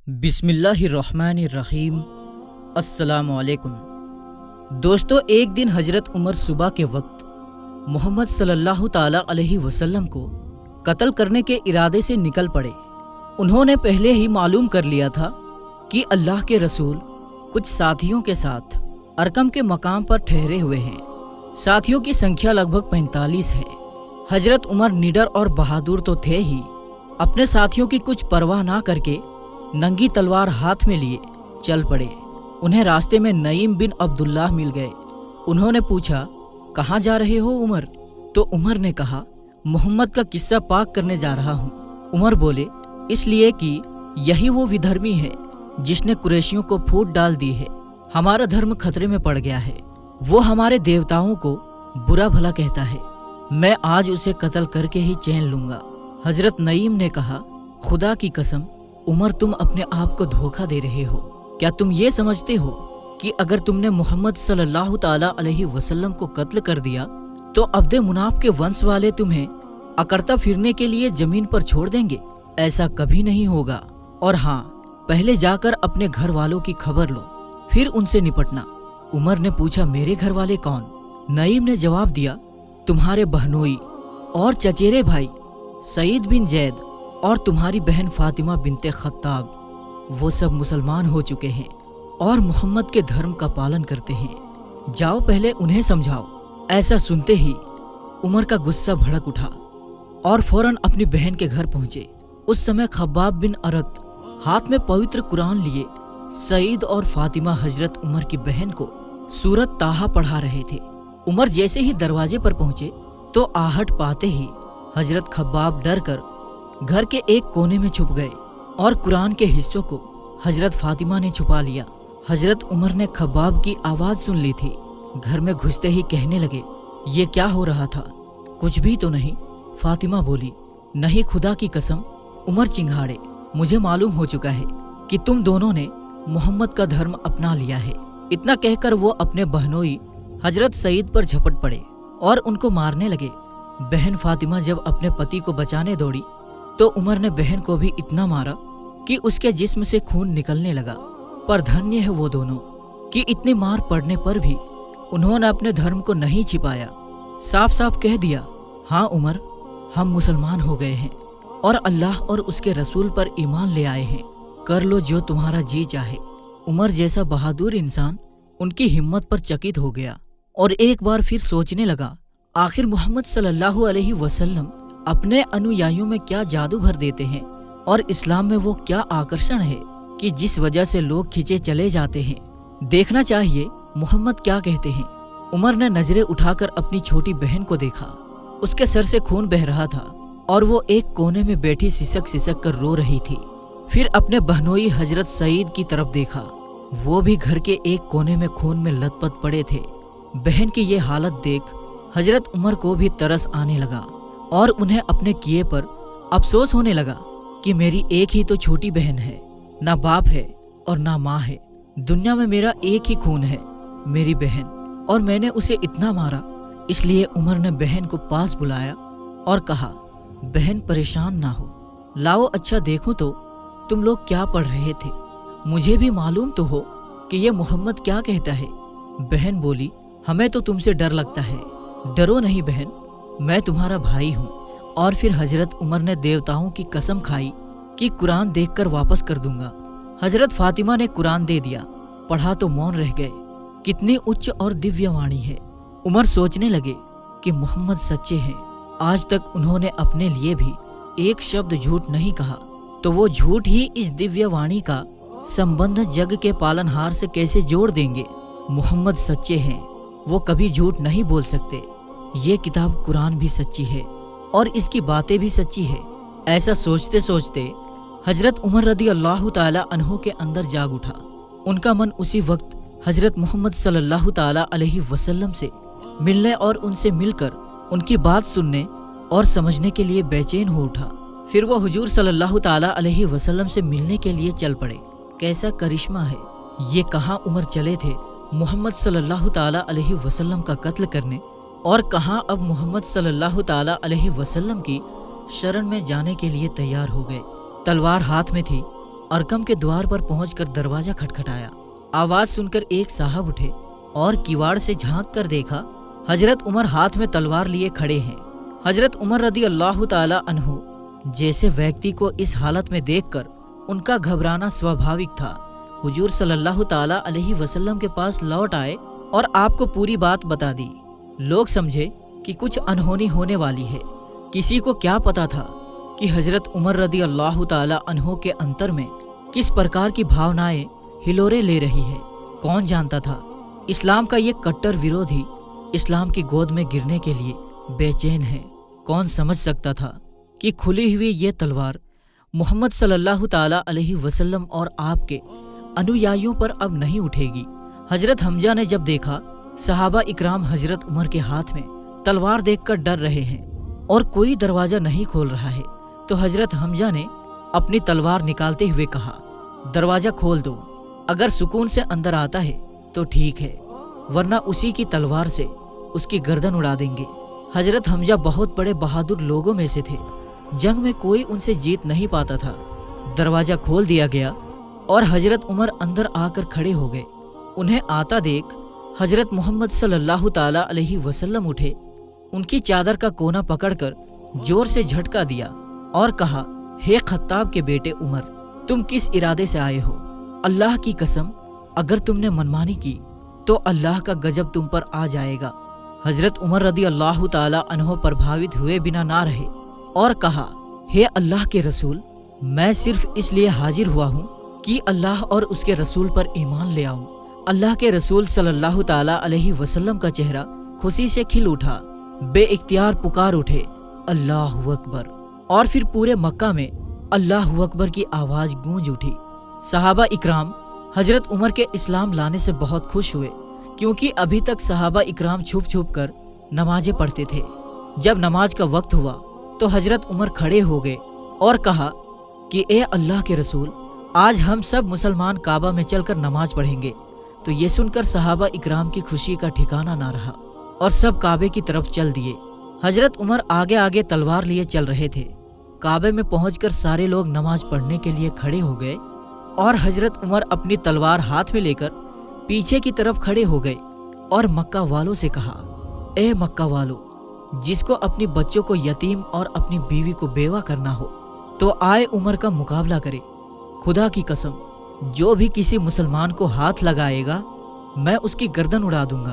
बिस्मिल्लाहिर्रहमानिर्रहीम। अस्सलाम वालेकुम। दोस्तों, एक दिन हजरत उमर सुबह के वक्त मोहम्मद सल्लल्लाहु ताला अलैहि वसल्लम को कत्ल करने के इरादे से निकल पड़े। उन्होंने पहले ही मालूम कर लिया था कि अल्लाह के रसूल कुछ साथियों के साथ अरकम के मकाम पर ठहरे हुए हैं। साथियों की संख्या लगभग 45 है। हजरत उमर निडर और बहादुर तो थे ही, अपने साथियों की कुछ परवाह ना करके नंगी तलवार हाथ में लिए चल पड़े। उन्हें रास्ते में नईम बिन अब्दुल्लाह मिल गए। उन्होंने पूछा, कहाँ जा रहे हो उमर? तो उमर ने कहा, मोहम्मद का किस्सा पाक करने जा रहा हूँ। उमर बोले, इसलिए कि यही वो विधर्मी है जिसने कुरैशियों को फूट डाल दी है। हमारा धर्म खतरे में पड़ गया है। वो हमारे देवताओं को बुरा भला कहता है। मैं आज उसे कत्ल करके ही चैन लूंगा। हजरत नईम ने कहा, खुदा की कसम उमर, तुम अपने आप को धोखा दे रहे हो। क्या तुम ये समझते हो कि अगर तुमने मोहम्मद सल्लल्लाहु ताला अलैहि वसल्लम को कत्ल कर दिया तो अब्दे मुनाफ के वंश वाले तुम्हें अकड़ता फिरने के लिए जमीन पर छोड़ देंगे? ऐसा कभी नहीं होगा। और हाँ, पहले जाकर अपने घर वालों की खबर लो, फिर उनसे निपटना। उमर ने पूछा, मेरे घर वाले कौन? नईम ने जवाब दिया, तुम्हारे बहनोई और चचेरे भाई सईद बिन जैद और तुम्हारी बहन फातिमा बिनते खत्ताब। वो सब मुसलमान हो चुके हैं और मोहम्मद के धर्म का पालन करते हैं। जाओ पहले उन्हें समझाओ। ऐसा सुनते ही उमर का गुस्सा भड़क उठा और फौरन अपनी बहन के घर पहुंचे। उस समय खब्बाब बिन अरत हाथ में पवित्र कुरान लिए सईद और फातिमा हजरत उमर की बहन को सूरत ताहा पढ़ा रहे थे। उमर जैसे ही दरवाजे पर पहुंचे तो आहट पाते ही हजरत खब्बाब डर कर घर के एक कोने में छुप गए और कुरान के हिस्सों को हजरत फातिमा ने छुपा लिया। हजरत उमर ने खब्बाब की आवाज सुन ली थी। घर में घुसते ही कहने लगे, ये क्या हो रहा था? कुछ भी तो नहीं, फातिमा बोली। नहीं, खुदा की कसम। उमर चिंघाड़े, मुझे मालूम हो चुका है कि तुम दोनों ने मोहम्मद का धर्म अपना लिया है। इतना कहकर वो अपने बहनोई हजरत सईद पर झपट पड़े और उनको मारने लगे। बहन फातिमा जब अपने पति को बचाने दौड़ी तो उमर ने बहन को भी इतना मारा कि उसके जिस्म से खून निकलने लगा। पर धन्य है वो दोनों कि इतनी मार पड़ने पर भी उन्होंने अपने धर्म को नहीं छिपाया। साफ साफ कह दिया, हाँ उमर, हम मुसलमान हो गए हैं और अल्लाह और उसके रसूल पर ईमान ले आए हैं। कर लो जो तुम्हारा जी चाहे। उमर जैसा बहादुर इंसान उनकी हिम्मत पर चकित हो गया और एक बार फिर सोचने लगा, आखिर मोहम्मद सल्लल्लाहु अलैहि वसल्लम अपने अनुयायियों में क्या जादू भर देते हैं और इस्लाम में वो क्या आकर्षण है कि जिस वजह से लोग खींचे चले जाते हैं। देखना चाहिए मोहम्मद क्या कहते हैं। उमर ने नजरें उठाकर अपनी छोटी बहन को देखा। उसके सर से खून बह रहा था और वो एक कोने में बैठी सिसक सिसक कर रो रही थी। फिर अपने बहनोई हजरत सईद की तरफ देखा। वो भी घर के एक कोने में खून में लथपथ पड़े थे। बहन की ये हालत देख हजरत उमर को भी तरस आने लगा और उन्हें अपने किए पर अफसोस होने लगा कि मेरी एक ही तो छोटी बहन है, ना बाप है और ना माँ है। दुनिया में मेरा एक ही खून है, मेरी बहन, और मैंने उसे इतना मारा। इसलिए उमर ने बहन को पास बुलाया और कहा, बहन परेशान ना हो, लाओ अच्छा देखो तो तुम लोग क्या पढ़ रहे थे। मुझे भी मालूम तो हो कि ये मोहम्मद क्या कहता है। बहन बोली, हमें तो तुमसे डर लगता है। डरो नहीं बहन, मैं तुम्हारा भाई हूँ। और फिर हजरत उमर ने देवताओं की कसम खाई कि कुरान देखकर वापस कर दूंगा। हजरत फातिमा ने कुरान दे दिया, पढ़ा तो मौन रह गए। कितनी उच्च और दिव्य वाणी है। उमर सोचने लगे कि मोहम्मद सच्चे हैं। आज तक उन्होंने अपने लिए भी एक शब्द झूठ नहीं कहा, तो वो झूठ ही इस दिव्य वाणी का संबंध जग के पालनहार से कैसे जोड़ देंगे। मोहम्मद सच्चे हैं, वो कभी झूठ नहीं बोल सकते। ये किताब कुरान भी सच्ची है और इसकी बातें भी सच्ची है। ऐसा सोचते सोचते हजरत उमर रदी अल्लाह ताला अन्हु के अंदर जाग उठा। उनका मन उसी वक्त हजरत मोहम्मद सल्लल्लाहु ताला अलैहि वसल्लम से मिलने और उनसे मिलकर उनकी बात सुनने और समझने के लिए बेचैन हो उठा। फिर वो हुजूर सल्लल्लाहु ताला अलैहि वसल्लम से मिलने के लिए चल पड़े। कैसा करिश्मा है। ये कहाँ उमर चले थे मोहम्मद सल्लल्लाहु ताला अलैहि वसल्लम का कत्ल करने, और कहाँ अब मोहम्मद सल्लल्लाहु ताला अलैहि वसल्लम की शरण में जाने के लिए तैयार हो गए। तलवार हाथ में थी अरकम के द्वार पर पहुंचकर दरवाजा खटखटाया। आवाज सुनकर एक साहब उठे और किवाड़ से झांक कर देखा, हजरत उमर हाथ में तलवार लिए खड़े हैं। हजरत उमर रदी अल्लाह ताला अन्हु जैसे व्यक्ति को इस हालत में देखकर उनका घबराना स्वाभाविक था, हुजूर सल्लल्लाहु ताला अलैहि वसल्लम के पास लौट आए और आपको पूरी बात बता दी। लोग समझे कि कुछ अनहोनी होने वाली है। किसी को क्या पता था कि हजरत उमर रदी अल्लाह ताला अन्हु के अंतर में किस प्रकार की भावनाएं हिलोरे ले रही है। कौन जानता था इस्लाम का ये कट्टर विरोधी इस्लाम की गोद में गिरने के लिए बेचैन है। कौन समझ सकता था कि खुली हुई ये तलवार मोहम्मद सल्लल्लाहु ताला अलैहि वसल्लम और आपके अनुयायियों पर अब नहीं उठेगी। हजरत हमजा ने जब देखा सहाबा इकराम हजरत उमर के हाथ में तलवार देखकर डर रहे हैं और कोई दरवाजा नहीं खोल रहा है, तो हजरत हमजा ने अपनी तलवार निकालते हुए कहा, दरवाजा खोल दो। अगर सुकून से अंदर आता है तो ठीक है, वरना उसी की तलवार से उसकी गर्दन उड़ा देंगे। हजरत हमजा बहुत बड़े बहादुर लोगों में से थे। जंग में कोई उनसे जीत नहीं पाता था। दरवाजा खोल दिया गया और हजरत उमर अंदर आकर खड़े हो गए। उन्हें आता देख हजरत मोहम्मद सल्लल्लाहु ताला अलैहि वसल्लम उठे, उनकी चादर का कोना पकड़कर जोर से झटका दिया और कहा, हे खत्ताब के बेटे उमर, तुम किस इरादे से आए हो? अल्लाह की कसम, अगर तुमने मनमानी की तो अल्लाह का गजब तुम पर आ जाएगा। हजरत उमर रदी अल्लाह ताला अन्हो प्रभावित हुए बिना ना रहे और कहा, हे अल्लाह के रसूल, मैं सिर्फ इसलिए हाजिर हुआ हूँ कि अल्लाह और उसके रसूल पर ईमान ले आऊं। अल्लाह के रसूल सल्लल्लाहु ताला अलैहि वसल्लम का चेहरा खुशी से खिल उठा। बेइख्तियार पुकार उठे, अल्लाहु अकबर, और फिर पूरे मक्का में अल्लाहु अकबर की आवाज गूंज उठी। सहाबा इकराम हजरत उमर के इस्लाम लाने से बहुत खुश हुए, क्योंकि अभी तक सहाबा इकराम छुप छुप कर नमाजें पढ़ते थे। जब नमाज का वक्त हुआ तो हजरत उमर खड़े हो गए और कहा कि ए अल्लाह के रसूल, आज हम सब मुसलमान काबा में चलकर नमाज पढ़ेंगे। तो ये सुनकर सहाबा इकराम की खुशी का ठिकाना ना रहा और सब काबे की तरफ चल दिए। हजरत उमर आगे आगे तलवार लिए चल रहे थे। काबे में पहुंचकर सारे लोग नमाज पढ़ने के लिए खड़े हो गए और हजरत उमर अपनी तलवार हाथ में लेकर पीछे की तरफ खड़े हो गए और मक्का वालों से कहा, ए मक्का वालों, जिसको अपनी बच्चों को यतीम और अपनी बीवी को बेवा करना हो तो आए उमर का मुकाबला करे। खुदा की कसम, जो भी किसी मुसलमान को हाथ लगाएगा मैं उसकी गर्दन उड़ा दूंगा।